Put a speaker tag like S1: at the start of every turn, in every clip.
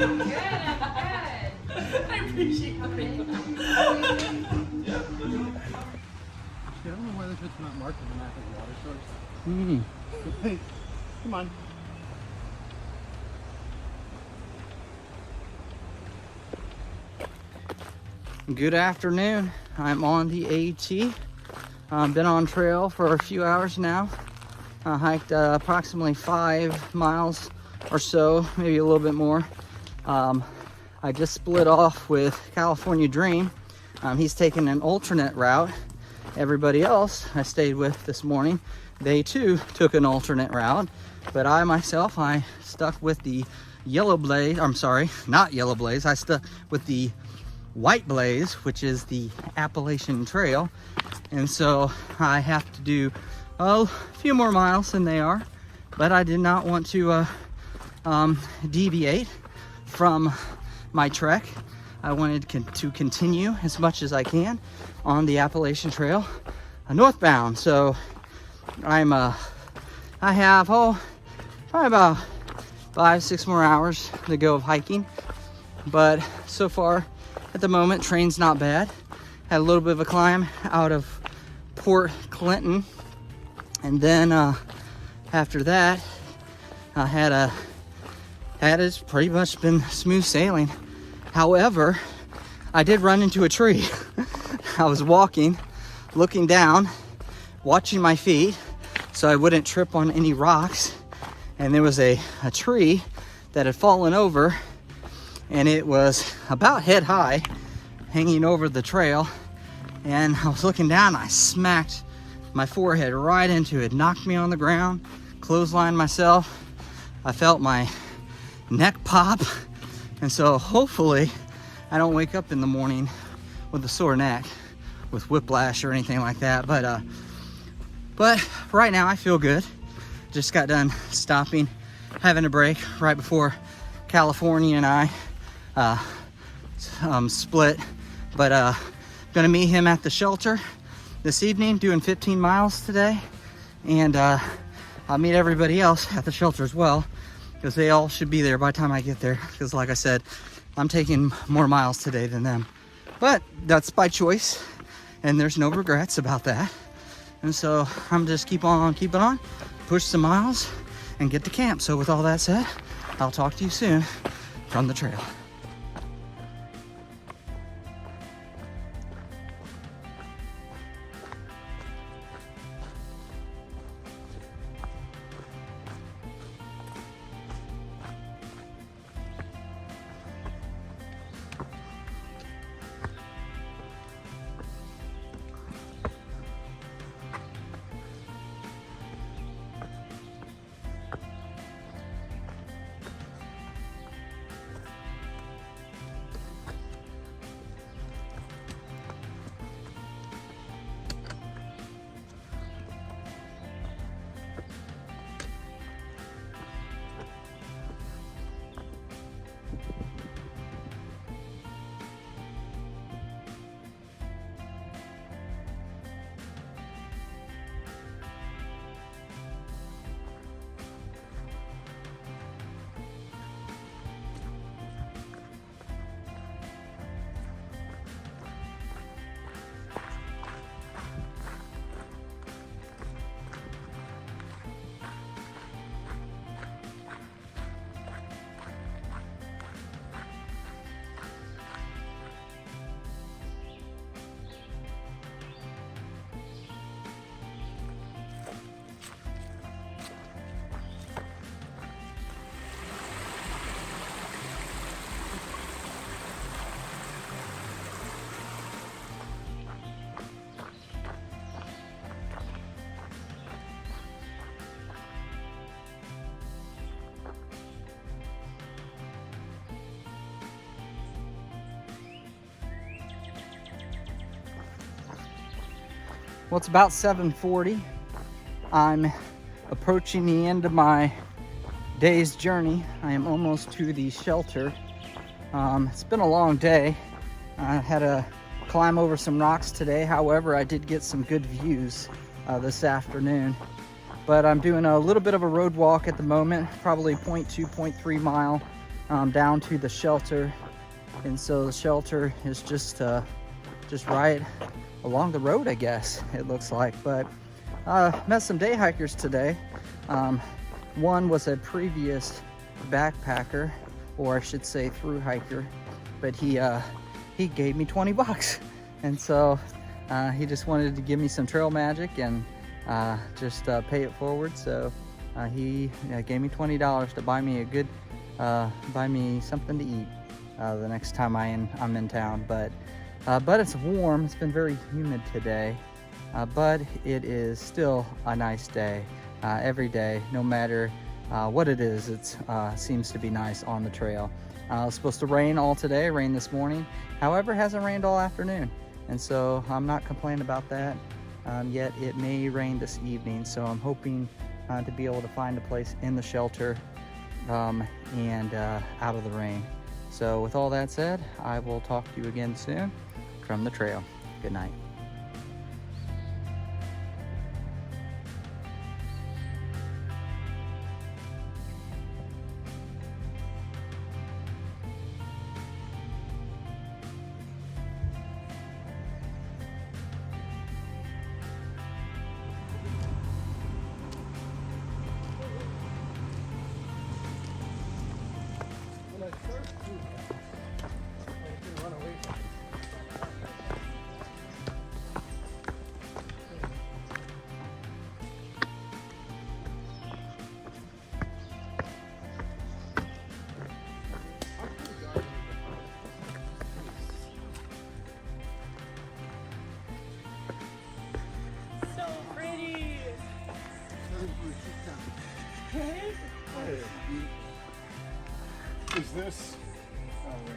S1: I appreciate it.
S2: I don't know why this is not marked on the map as water source. Hey, come on.
S3: Good afternoon. I'm on the AT. Been on trail for a few hours now. I hiked approximately 5 miles or so, maybe a little bit more. I just split off with California Dream. He's taking an alternate route. Everybody else I stayed with this morning, they too took an alternate route. But I myself, I stuck with the yellow blaze. I'm sorry, not yellow blaze. I stuck with the white blaze, which is the Appalachian Trail. And so I have to do a few more miles than they are. But I did not want to deviate from my trek. I wanted to continue as much as I can on the Appalachian Trail northbound. So I have probably about 5-6 more hours to go of hiking. But so far at the moment, train's not bad. Had a little bit of a climb out of Port Clinton, and then after that it's pretty much been smooth sailing. However, I did run into a tree. I was walking, looking down, watching my feet so I wouldn't trip on any rocks, and there was a tree that had fallen over, and it was about head high hanging over the trail, and I was looking down and I smacked my forehead right into it, knocked me on the ground, clotheslined myself. I felt my neck pop, and so hopefully I don't wake up in the morning with a sore neck, with whiplash or anything like that. But right now I feel good. Just got done stopping, having a break right before California and I split. But gonna meet him at the shelter this evening, doing 15 miles today, and I'll meet everybody else at the shelter as well, because they all should be there by the time I get there, because like I said, I'm taking more miles today than them. But that's by choice, and there's no regrets about that. And so I'm just keeping on, push some miles, and get to camp. So with all that said, I'll talk to you soon from the trail. Well, it's about 7:40. I'm approaching the end of my day's journey. I am almost to the shelter. It's been a long day. I had to climb over some rocks today. However, I did get some good views this afternoon. But I'm doing a little bit of a road walk at the moment, probably 0.2, 0.3 mile down to the shelter. And so the shelter is just right along the road, I guess it looks like. But met some day hikers today. One was a previous backpacker, or I should say through hiker, but he gave me 20 bucks. And so he just wanted to give me some trail magic and just pay it forward. So he gave me $20 to buy me buy me something to eat the next time I'm in town. But it's warm. It's been very humid today, but it is still a nice day. Every day, no matter what it is, it seems to be nice on the trail. It's supposed to rain all today, rain this morning. However, it hasn't rained all afternoon, and so I'm not complaining about that. Yet it may rain this evening, so I'm hoping to be able to find a place in the shelter and out of the rain. So with all that said, I will talk to you again soon from the trail. Good night.
S1: So pretty.
S2: Is this? Oh, wait.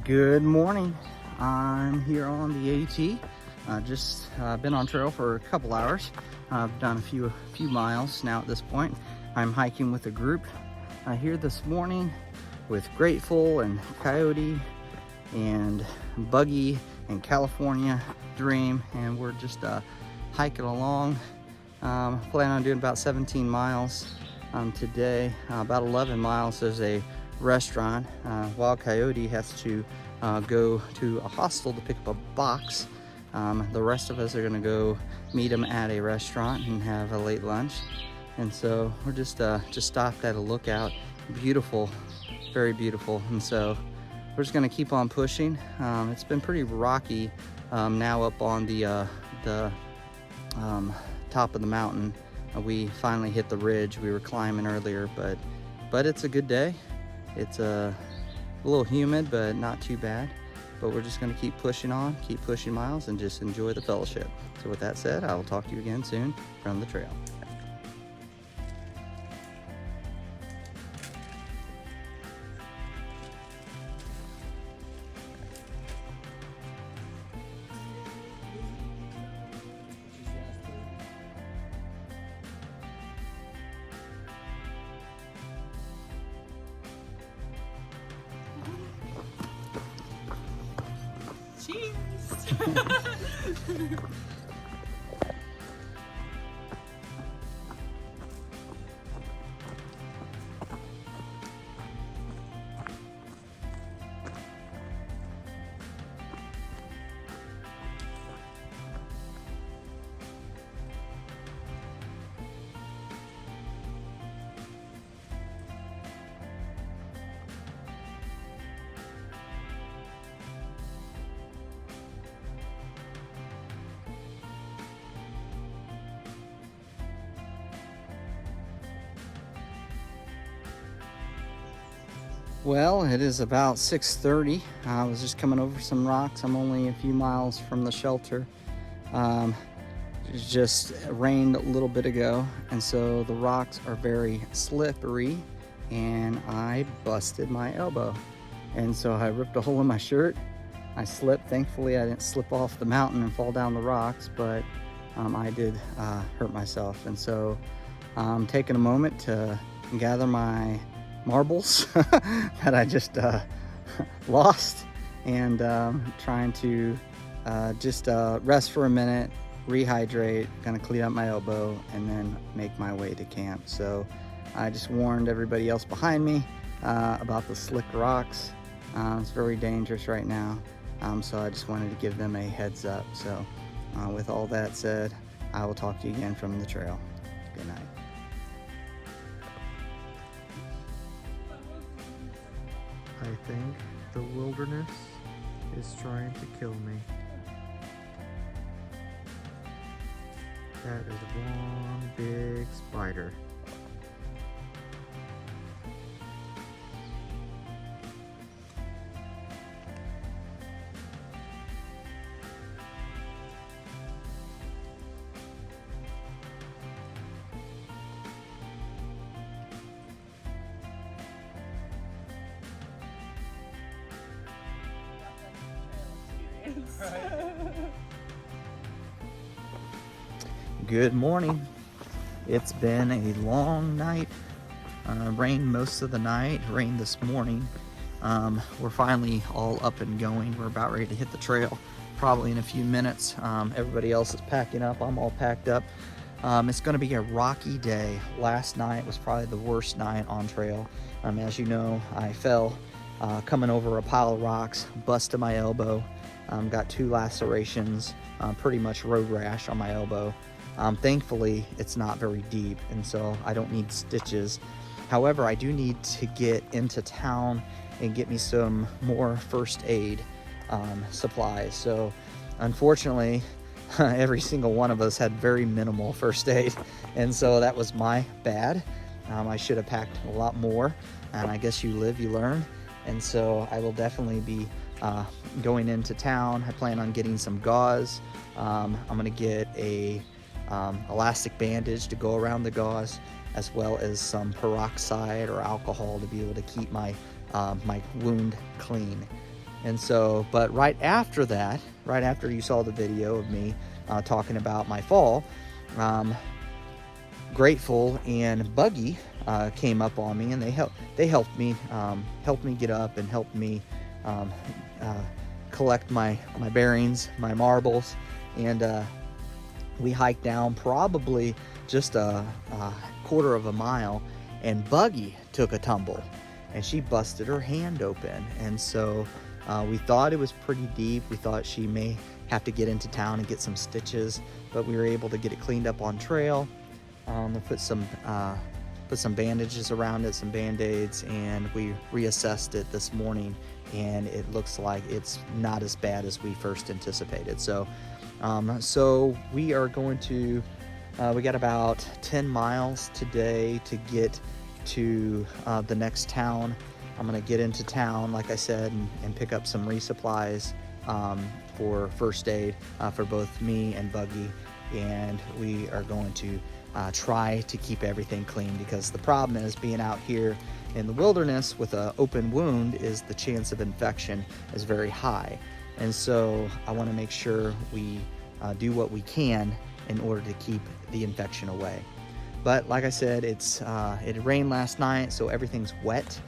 S3: Good morning. I'm here on the AT. Just been on trail for a couple hours. I've done a few miles now at this point. I'm hiking with a group here this morning with Grateful and Coyote and Buggy and California Dream, and we're just hiking along. Plan on doing about 17 miles today. About 11 miles there's a restaurant. Wild Coyote has to go to a hostel to pick up a box. The rest of us are gonna go meet him at a restaurant and have a late lunch. And so we're just stopped at a lookout. Beautiful, very beautiful. And so we're just gonna keep on pushing. It's been pretty rocky now up on the top of the mountain. We finally hit the ridge we were climbing earlier, but it's a good day. It's a little humid, but not too bad. But we're just gonna keep pushing on, keep pushing miles, and just enjoy the fellowship. So with that said, I will talk to you again soon from the trail.
S1: Cheers.
S3: Well, it is about 6:30. I was just coming over some rocks. I'm only a few miles from the shelter. It just rained a little bit ago, and so the rocks are very slippery, and I busted my elbow. And so I ripped a hole in my shirt. I slipped. Thankfully, I didn't slip off the mountain and fall down the rocks, but I did hurt myself. And so I'm taking a moment to gather my marbles that I just lost, and trying to just rest for a minute rehydrate, gonna clean up my elbow, and then make my way to camp. So I just warned everybody else behind me about the slick rocks. It's very dangerous right now. So I just wanted to give them a heads up. So with all that said, I will talk to you again from the trail. Good night.
S2: I think the wilderness is trying to kill me. That is one big spider.
S3: Good morning. It's been a long night. Rained most of the night, rained this morning. We're finally all up and going. We're about ready to hit the trail probably in a few minutes. Everybody else is packing up. I'm all packed up. It's going to be a rocky day. Last night was probably the worst night on trail. As you know, I fell coming over a pile of rocks, busted my elbow, got 2 lacerations, pretty much road rash on my elbow. Thankfully, it's not very deep, and so I don't need stitches. However, I do need to get into town and get me some more first aid supplies. So unfortunately, every single one of us had very minimal first aid, and so that was my bad. I should have packed a lot more, and I guess you live, you learn. And so I will definitely be going into town. I plan on getting some gauze. I'm gonna get a elastic bandage to go around the gauze, as well as some peroxide or alcohol to be able to keep my my wound clean. And so, but right after that, right after you saw the video of me talking about my fall, Grateful and Buggy came up on me, and they helped me get up and helped me collect my bearings, my marbles, and we hiked down probably just a quarter of a mile, and Buggy took a tumble and she busted her hand open. And so we thought it was pretty deep. We thought she may have to get into town and get some stitches, but we were able to get it cleaned up on trail. We put some bandages around it, some band-aids, and we reassessed it this morning, and it looks like it's not as bad as we first anticipated. So we are going to, we got about 10 miles today to get to the next town. I'm gonna get into town, like I said, and pick up some resupplies for first aid for both me and Buggy, and we are going to try to keep everything clean, because the problem is being out here in the wilderness with an open wound is the chance of infection is very high. And so I want to make sure we do what we can in order to keep the infection away. But like I said, it rained last night, so everything's wet.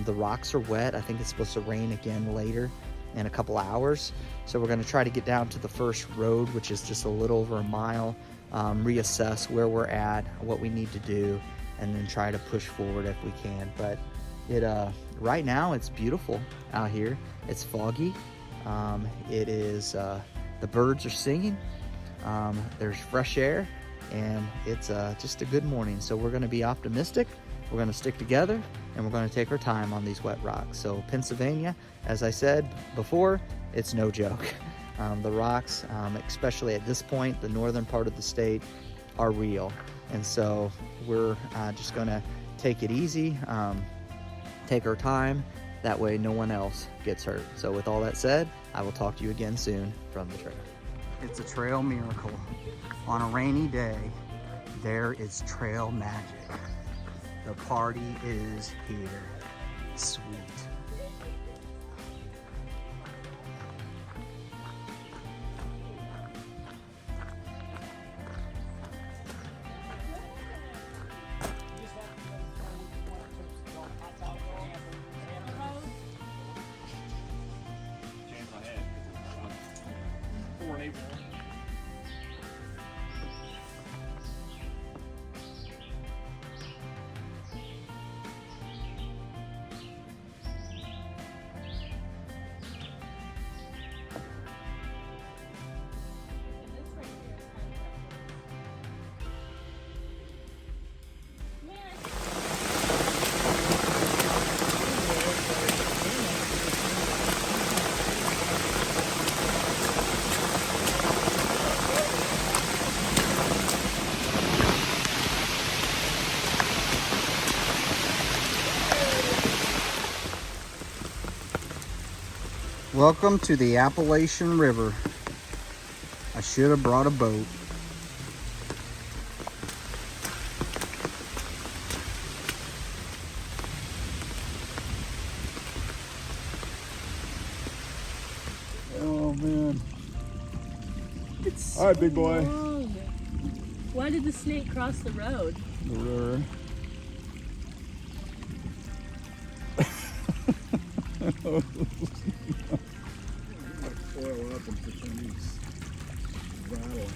S3: The rocks are wet. I think it's supposed to rain again later in a couple hours. So we're going to try to get down to the first road, which is just a little over a mile, reassess where we're at, what we need to do, and then try to push forward if we can. But right now it's beautiful out here. It's foggy. It is the birds are singing. There's fresh air, and it's just a good morning. So we're going to be optimistic. We're going to stick together, and we're going to take our time on these wet rocks. So Pennsylvania, as I said before, it's no joke. The rocks, especially at this point, the northern part of the state, are real. And so we're just going to take it easy, take our time. That way no one else gets hurt. So with all that said, I will talk to you again soon from the trail. It's a trail miracle. On a rainy day, there is trail magic. The party is here. Sweet. Welcome to the Appalachian River. I should have brought a boat.
S4: Oh man.
S1: It's
S4: All right, big boy.
S1: long. Why did the snake cross the road?
S4: The river. Coil up and pretend he's rattling.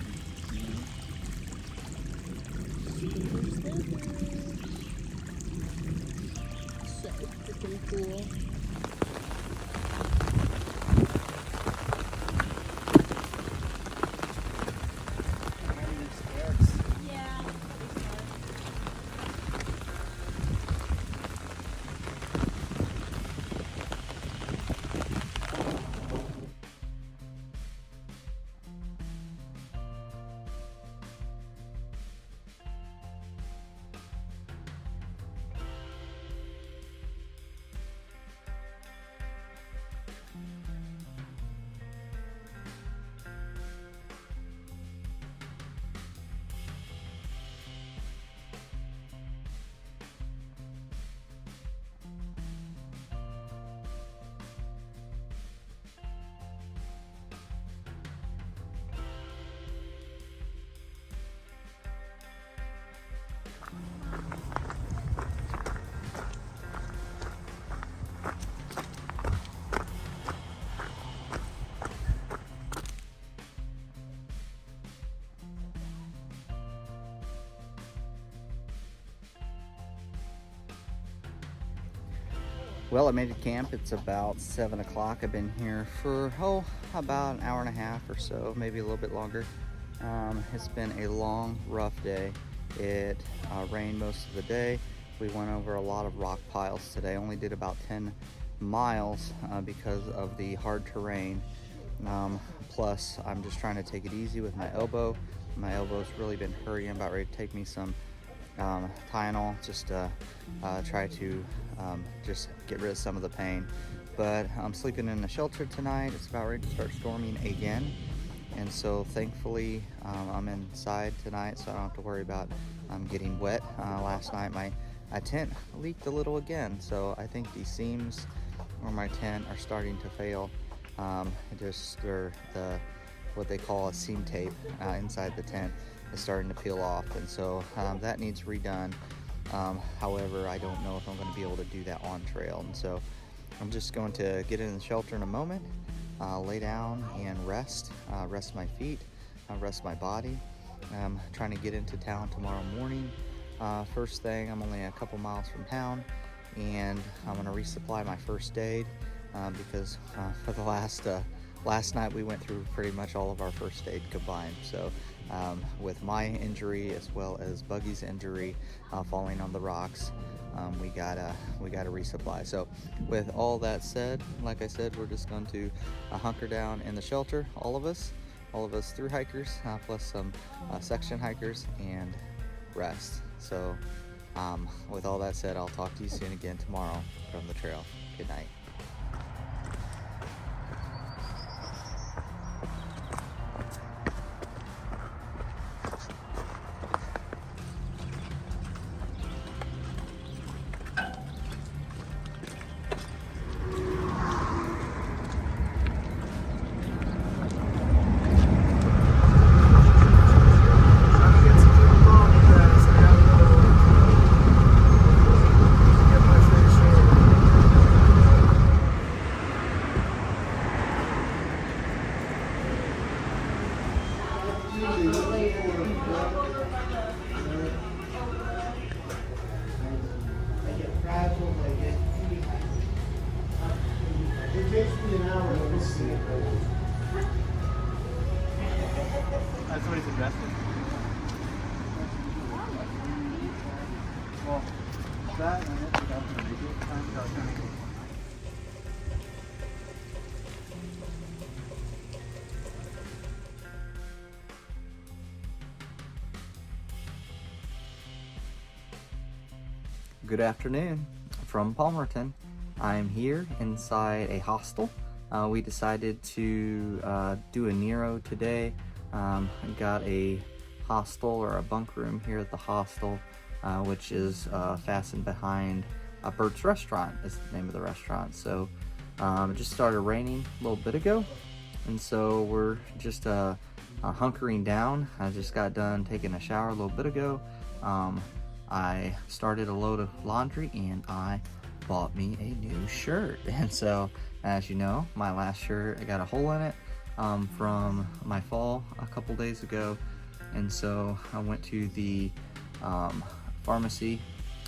S1: So freaking cool. Yeah.
S3: Well, I made it camp. It's about 7 o'clock. I've been here for, about an hour and a half or so, maybe a little bit longer. It's been a long, rough day. It rained most of the day. We went over a lot of rock piles today. Only did about 10 miles because of the hard terrain. Plus, I'm just trying to take it easy with my elbow. My elbow's really been hurting. I'm about ready to take me some Tylenol just to try to just get rid of some of the pain. But I'm sleeping in the shelter tonight. It's about ready to start storming again, and so thankfully I'm inside tonight, so I don't have to worry about getting wet. Last night my tent leaked a little again, so I think the seams on my tent are starting to fail. What they call a seam tape inside the tent is starting to peel off, and so that needs redone. However, I don't know if I'm going to be able to do that on trail, and so I'm just going to get in the shelter in a moment, lay down and rest my feet, rest my body. I'm trying to get into town tomorrow morning. First thing, I'm only a couple miles from town, and I'm going to resupply my first aid because for the last night we went through pretty much all of our first aid combined. So with my injury as well as Buggy's injury falling on the rocks, we gotta resupply. So with all that said, like I said, we're just going to hunker down in the shelter, all of us through hikers, plus some section hikers, and rest. So with all that said, I'll talk to you soon again tomorrow from the trail. Good night.
S2: That's what he's invested. Well, that and it, that's what they do. Good afternoon from Palmerton. I'm here inside a hostel
S3: we decided to do a Nero today. I got a hostel or a bunk room here at the hostel, which is fastened behind Bert's Restaurant is the name of the restaurant. So it just started raining a little bit ago, and so we're just hunkering down. I just got done taking a shower a little bit ago. I started a load of laundry and I bought me a new shirt. And so, as you know, my last shirt, I got a hole in it from my fall a couple days ago. And so I went to the pharmacy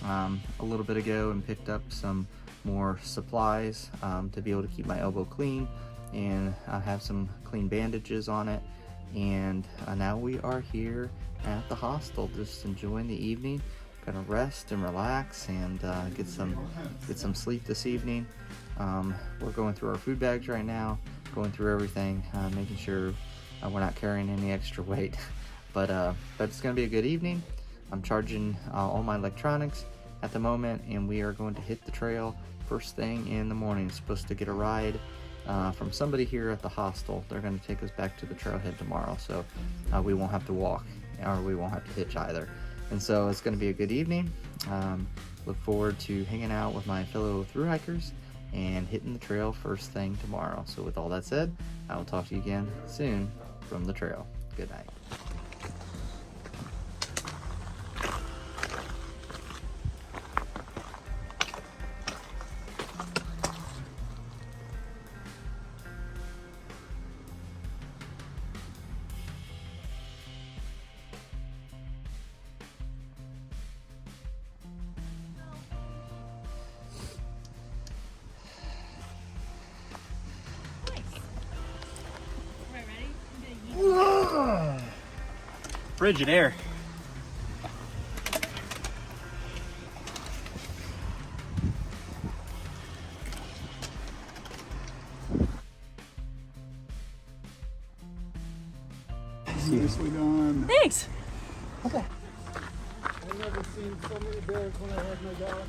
S3: a little bit ago and picked up some more supplies to be able to keep my elbow clean, and I have some clean bandages on it. And now we are here at the hostel, just enjoying the evening. Gonna rest and relax and get some sleep this evening. We're going through our food bags right now, going through everything, making sure we're not carrying any extra weight. But it's gonna be a good evening. I'm charging all my electronics at the moment, and we are going to hit the trail first thing in the morning. Supposed to get a ride from somebody here at the hostel. They're going to take us back to the trailhead tomorrow, so we won't have to walk, or we won't have to hitch either. And so it's going to be a good evening. Look forward to hanging out with my fellow thru-hikers and hitting the trail first thing tomorrow. So with all that said, I will talk to you again soon from the trail. Good night.
S5: Frigid air.
S4: Nicely done.
S1: Thanks.
S4: I've never seen so many bears when I had my dog.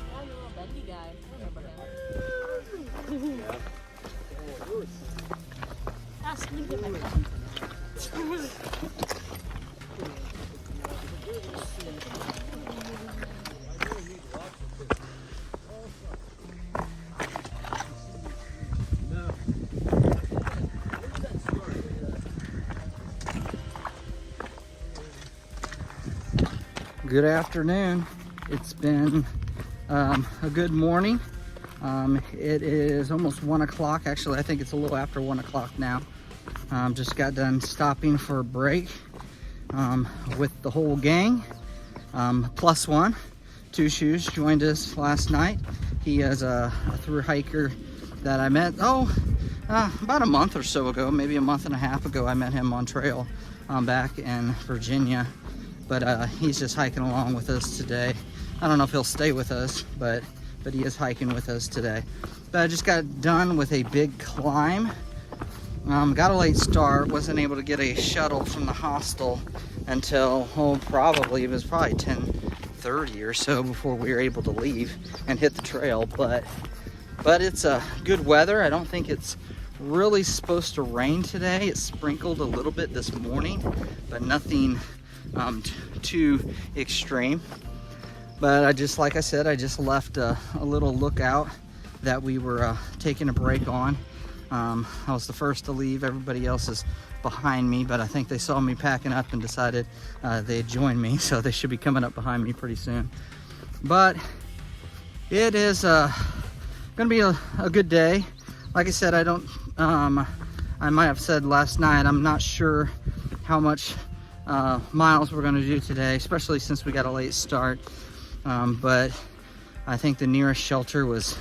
S1: Yeah, you're a little bendy guy. Ask me to get my phone.
S3: Good afternoon. It's been a good morning. It is almost 1 o'clock. Actually, I think it's a little after 1 o'clock now. Just got done stopping for a break with the whole gang. Plus one, Two Shoes, joined us last night. He is a thru-hiker that I met, about a month or so ago, maybe a month and a half ago. I met him on trail back in Virginia. But he's just hiking along with us today. I don't know if he'll stay with us, but he is hiking with us today. But I just got done with a big climb. Got a late start, wasn't able to get a shuttle from the hostel until, it was probably 10:30 or so before we were able to leave and hit the trail. But it's good weather. I don't think it's really supposed to rain today. It sprinkled a little bit this morning, but nothing too extreme. But like I said, I just left a little lookout that we were taking a break on. I was the first to leave. Everybody else is behind me, but I think they saw me packing up and decided they'd join me, so they should be coming up behind me pretty soon. But it is gonna be a good day. Like I said, I might have said last night, I'm not sure how much miles we're going to do today, especially since we got a late start. But I think the nearest shelter was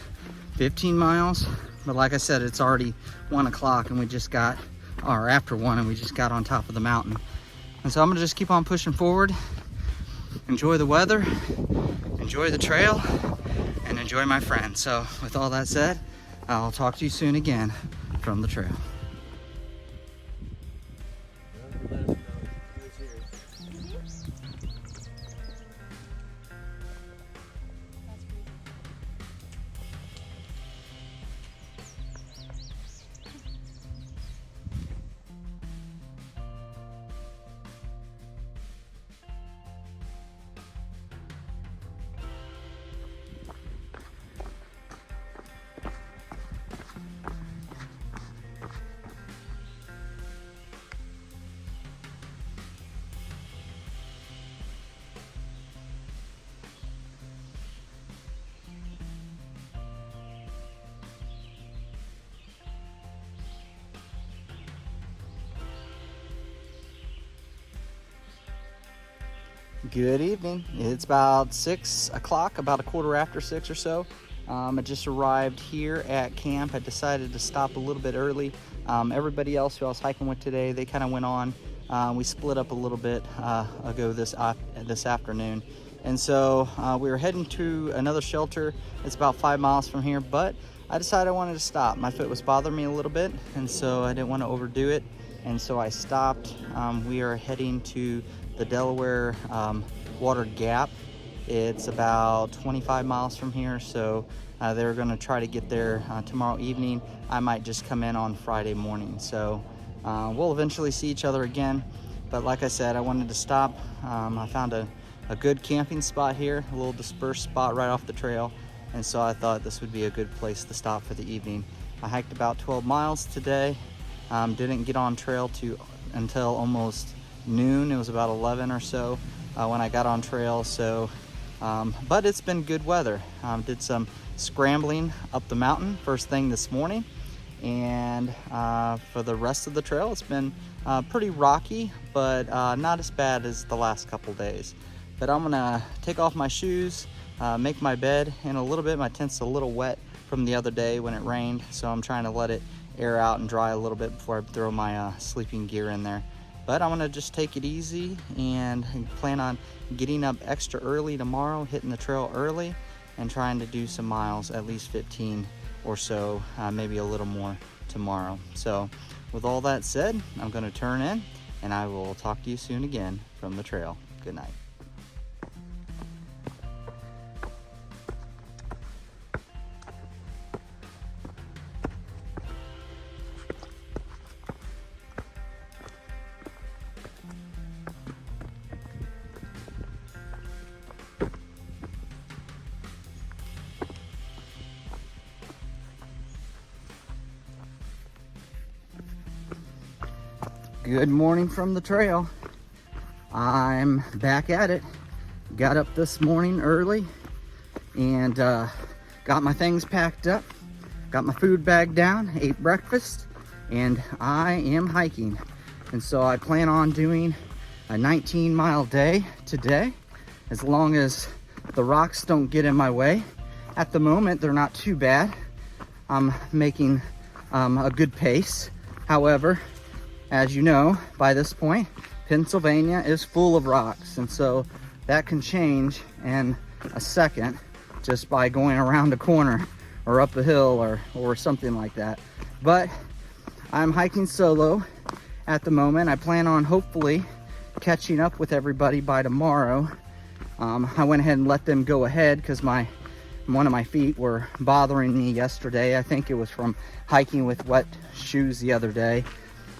S3: 15 miles. But like I said, it's already 1 o'clock and we just got, or after 1, and we just got on top of the mountain. And so I'm going to just keep on pushing forward. enjoy the weather, enjoy the trail, and enjoy my friends. So with all that said, I'll talk to you soon again from the trail. Good evening. It's about 6 o'clock, about a quarter after 6 or so. I just arrived here at camp. I decided to stop a little bit early. Everybody else who I was hiking with today, they kind of went on. We split up a little bit ago this afternoon. And so we were heading to another shelter. It's about 5 miles from here, but I decided I wanted to stop. My foot was bothering me a little bit, and so I didn't want to overdo it. And so I stopped. We are heading to the Delaware Water Gap. It's about 25 miles from here, so they're going to try to get there tomorrow evening. I might just come in on Friday morning, so we'll eventually see each other again. But like I said, I wanted to stop. I found a good camping spot here, a little dispersed spot right off the trail, and so I thought this would be a good place to stop for the evening. I hiked about 12 miles today. Didn't get on trail until almost noon. It was about 11 or so when I got on trail. So but it's been good weather. Did some scrambling up the mountain first thing this morning, and for the rest of the trail it's been pretty rocky, but not as bad as the last couple days. But I'm gonna take off my shoes, make my bed in a little bit. My tent's a little wet from the other day when it rained, so I'm trying to let it air out and dry a little bit before I throw my sleeping gear in there. But I'm gonna just take it easy and plan on getting up extra early tomorrow, hitting the trail early, and trying to do some miles, at least 15 or so, maybe a little more tomorrow. So with all that said, I'm gonna turn in, and I will talk to you soon again from the trail. Good night. Good morning from the trail. I'm back at it. Got up this morning early and got my things packed up, got my food bag down, ate breakfast, and I am hiking. And so I plan on doing a 19-mile day today, as long as the rocks don't get in my way. At the moment, they're not too bad. I'm making a good pace. However, as you know, by this point, Pennsylvania is full of rocks, and so that can change in a second just by going around a corner or up a hill or something like that. But I'm hiking solo at the moment. I plan on hopefully catching up with everybody by tomorrow. I went ahead and let them go ahead because one of my feet were bothering me yesterday. I think it was from hiking with wet shoes the other day.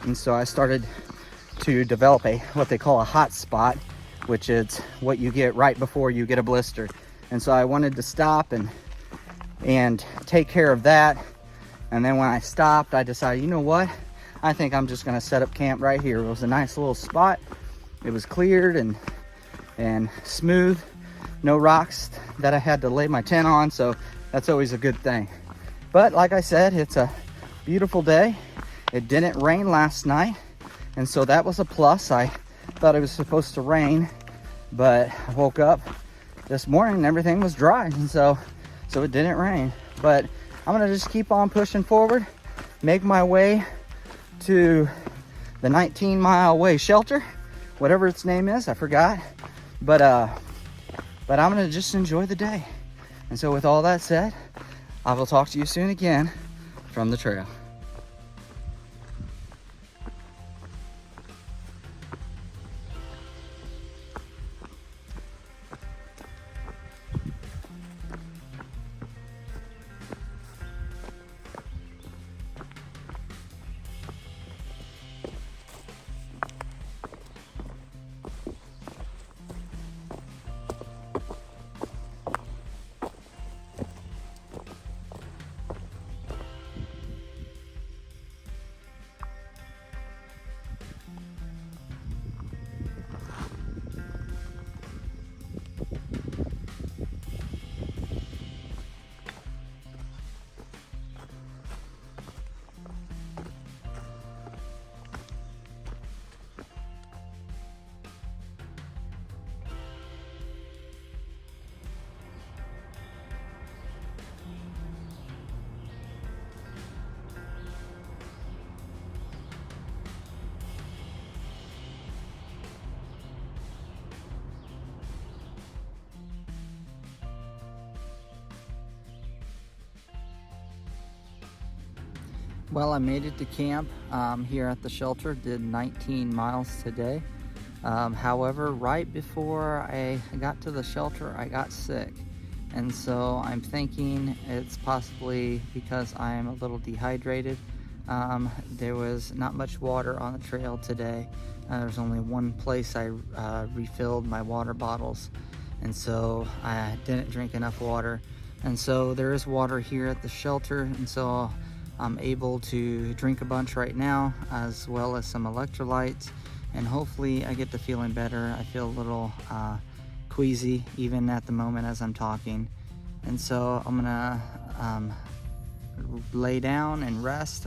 S3: And so I started to develop what they call a hot spot, which is what you get right before you get a blister. And so I wanted to stop and take care of that. And then when I stopped, I decided, you know what? I think I'm just gonna set up camp right here. It was a nice little spot. It was cleared and smooth. No rocks that I had to lay my tent on, so that's always a good thing. But like I said, it's a beautiful day. It didn't rain last night, and so that was a plus. I thought it was supposed to rain, but I woke up this morning and everything was dry, and so it didn't rain. But I'm gonna just keep on pushing forward, make my way to the 19-mile way shelter, whatever its name is, I forgot. But I'm gonna just enjoy the day. And so with all that said, I will talk to you soon again from the trail. Well, I made it to camp here at the shelter, did 19 miles today. However, right before I got to the shelter, I got sick. And so I'm thinking it's possibly because I am a little dehydrated. There was not much water on the trail today. There's only one place I refilled my water bottles. And so I didn't drink enough water. And so there is water here at the shelter. And so I'm able to drink a bunch right now, as well as some electrolytes, and hopefully I get to feeling better. I feel a little queasy even at the moment as I'm talking, and so I'm gonna lay down and rest.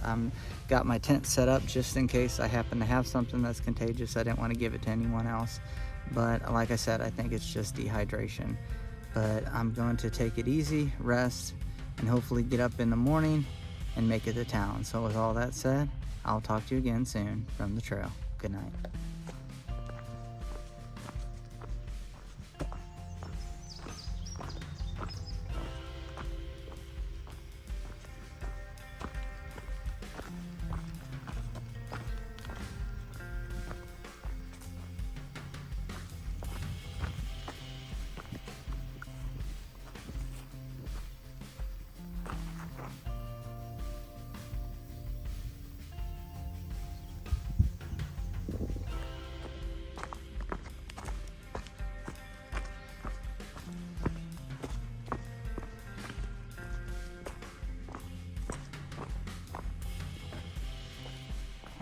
S3: Got my tent set up just in case I happen to have something that's contagious. I didn't want to give it to anyone else, but like I said, I think it's just dehydration. But I'm going to take it easy, rest, and hopefully get up in the morning and make it to town. So with all that said, I'll talk to you again soon from the trail. Good night.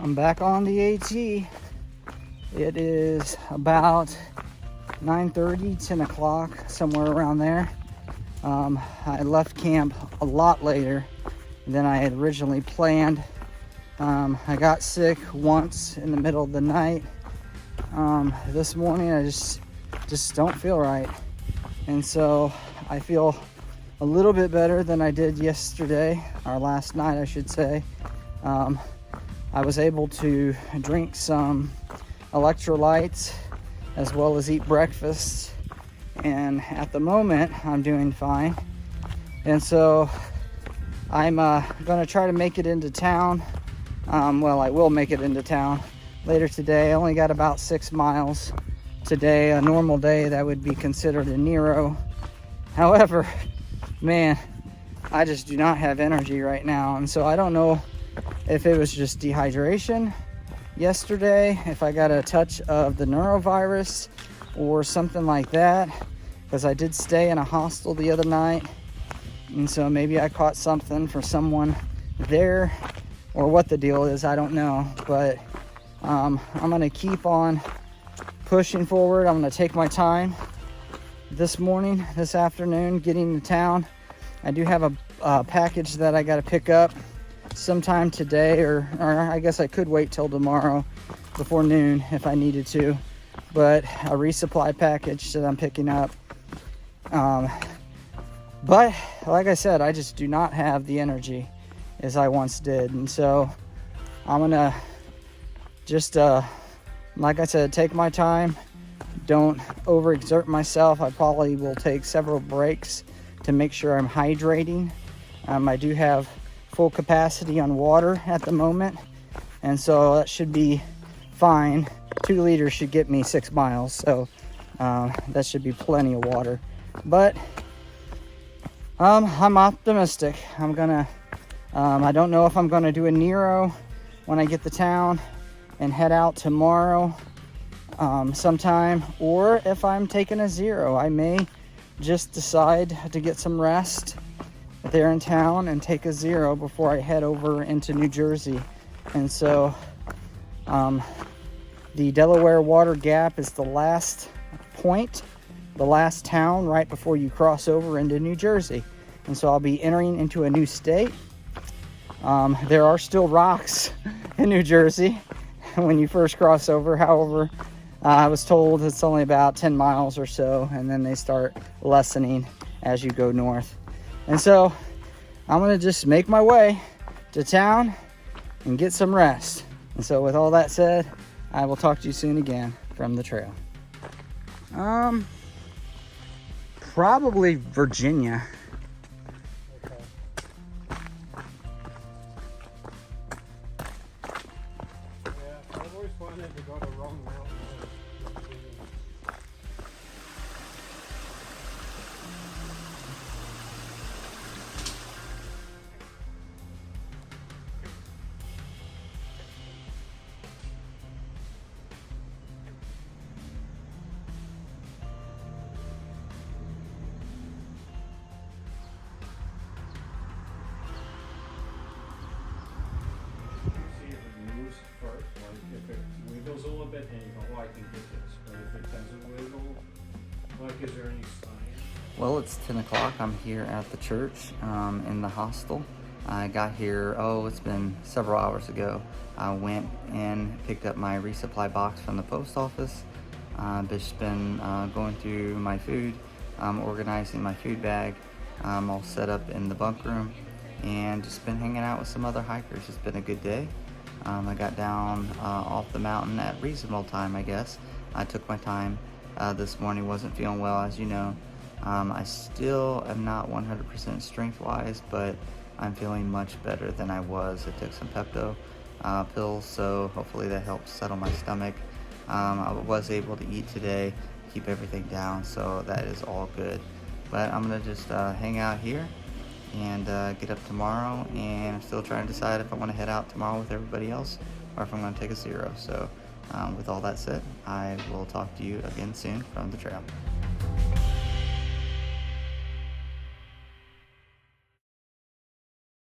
S3: I'm back on the AT. It is about 9:30, 10 o'clock, somewhere around there. I left camp a lot later than I had originally planned. I got sick once in the middle of the night. This morning I just don't feel right. And so I feel a little bit better than I did yesterday, or last night I should say. I was able to drink some electrolytes as well as eat breakfast, and at the moment I'm doing fine. And so I'm gonna try to make it into town. Well, I will make it into town later today. I only got about 6 miles today. A normal day that would be considered a Nero. However, man, I just do not have energy right now, and so I don't know if it was just dehydration yesterday, if I got a touch of the norovirus or something like that, because I did stay in a hostel the other night, and so maybe I caught something for someone there, or what the deal is, I don't know. But I'm gonna keep on pushing forward. I'm gonna take my time this morning, this afternoon, getting to town. I do have a package that I gotta pick up sometime today, or I guess I could wait till tomorrow before noon if I needed to, but a resupply package that I'm picking up. But like I said, I just do not have the energy as I once did, and so I'm gonna just like I said, take my time, don't overexert myself. I probably will take several breaks to make sure I'm hydrating. I do have full capacity on water at the moment, and so that should be fine. 2 liters should get me 6 miles, so that should be plenty of water. But I'm optimistic. I don't know if I'm gonna do a Nero when I get to town and head out tomorrow sometime, or if I'm taking a 0. I may just decide to get some rest there in town and take a 0 before I head over into New Jersey. And so the Delaware Water Gap is the last point, the last town right before you cross over into New Jersey. And so I'll be entering into a new state. There are still rocks in New Jersey when you first cross over. However, I was told it's only about 10 miles or so, and then they start lessening as you go north. And so I'm gonna just make my way to town and get some rest. And so with all that said, I will talk to you soon again from the trail. Probably Virginia.
S4: I've always wanted to go the wrong route.
S5: See if it moves first, like if it wiggles a little bit, then you go, oh, I can get this. But if it doesn't wiggle, like, is there any sign?
S3: Well, it's 10 o'clock. I'm here at the church in the hostel. I got here, it's been several hours ago. I went and picked up my resupply box from the post office. Just been going through my food, organizing my food bag, all set up in the bunk room, and just been hanging out with some other hikers. It's been a good day. I got down off the mountain at reasonable time, I guess. I took my time this morning, wasn't feeling well, as you know. I still am not 100% strength-wise, but I'm feeling much better than I was. I took some Pepto pills, so hopefully that helps settle my stomach. I was able to eat today, keep everything down, so that is all good. But I'm gonna just hang out here and get up tomorrow, and I'm still trying to decide if I want to head out tomorrow with everybody else or if I'm going to take a 0. So with all that said, I will talk to you again soon from the trail.